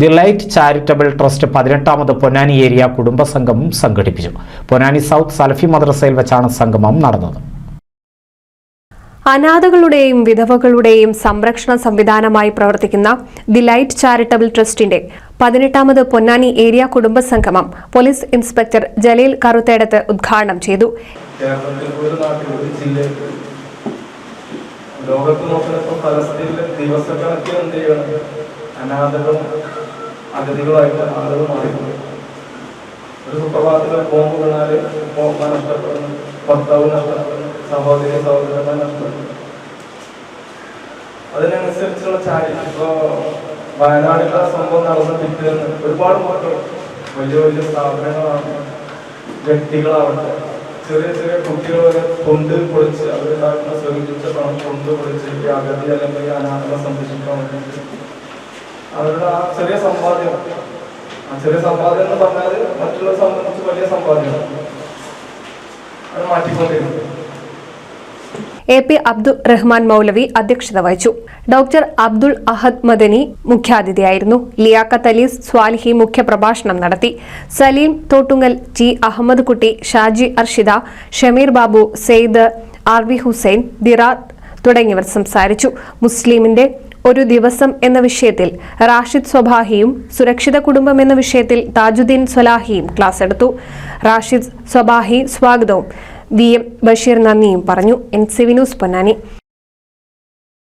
The light charitable trust 18ാമത് Ponnani area കുടുംബസംഗമം സംഘടിപ്പിച്ചു. പൊന്നാനി സൗത്ത് സലഫി മദ്രസയിൽ വെച്ചാണ് സംഗമം നടന്നത്. അനാഥകളുടെയും വിധവകളുടെയും സംരക്ഷണ സംവിധാനമായി പ്രവർത്തിക്കുന്ന ദി ലൈറ്റ് ചാരിറ്റബിൾ ട്രസ്റ്റിന്റെ 18ാമത് പൊന്നാനി ഏരിയ കുടുംബസംഗമം പോലീസ് ഇൻസ്പെക്ടർ ജലീൽ കറുത്തേടത്ത് ഉദ്ഘാടനം ചെയ്തു. ലോകത്ത് നോക്കുന്നപ്പോൾ ഫലസ്തീനിലെ ദിവസക്കണക്കിന് എന്ത് ചെയ്യണം, അനാഥകളും അഗതികളായിട്ട് ആളുകൾ മാറിപ്പോയി. ഒരു സുപ്രഭാതത്തിൽ ബോംബ് വീണാല് ഉപ്പ നഷ്ടപ്പെടുന്നു, ഭർത്താവ് നഷ്ടപ്പെടുന്നു, സഹോദരി സഹോദരന്മാർ നഷ്ടപ്പെടുന്നു. അതിനനുസരിച്ചുള്ള ഇപ്പോ വയനാടിലെ സംഭവം നടന്ന പിറ്റേന്ന് ഒരുപാട് മക്കൾ വലിയ വലിയ സ്ഥാപനങ്ങളാണ്, വ്യക്തികളാവട്ടെ, ചെറിയ ചെറിയ കുട്ടികൾ വരെ കൊണ്ട് പൊളിച്ച് അവരുണ്ടാക്കുന്ന സ്വരൂപിച്ച പണം കൊണ്ട് പൊളിച്ച് ഈ അഗതി അല്ലെങ്കിൽ അനാഥകളെ സംരക്ഷിക്കാൻ വേണ്ടിയിട്ട് അവരുടെ ആ ചെറിയ സമ്പാദ്യം എന്ന് പറഞ്ഞാൽ മറ്റുള്ളവരെ സംബന്ധിച്ച് വലിയ സമ്പാദ്യമാണ്, അത് മാറ്റിക്കൊണ്ടിരുന്നത്. AP അബ്ദുൾ റഹ്മാൻ മൗലവി അധ്യക്ഷത വഹിച്ചു. ഡോക്ടർ അബ്ദുൾ അഹദ് മദനി മുഖ്യാതിഥിയായിരുന്നു. ലിയാഖത്ത് അലി സ്വാലിഹി മുഖ്യപ്രഭാഷണം നടത്തി. സലീം തോട്ടുങ്ങൽ, T. അഹമ്മദ് കുട്ടി, ഷാജി അർഷിദ, ഷമീർ ബാബു, സെയ്ദ്, RV ഹുസൈൻ, ദിറാത്ത് തുടങ്ങിയവർ സംസാരിച്ചു. മുസ്ലിമിന്റെ ഒരു ദിവസം എന്ന വിഷയത്തിൽ റാഷിദ് സ്വബാഹിയും സുരക്ഷിത കുടുംബം എന്ന വിഷയത്തിൽ താജുദ്ദീൻ സ്വലാഹിയും ക്ലാസ് എടുത്തു. റാഷിദ് സ്വബാഹി സ്വാഗതവും VM ബഷീർ നന്ദിയും പറഞ്ഞു. NCV news Ponnani.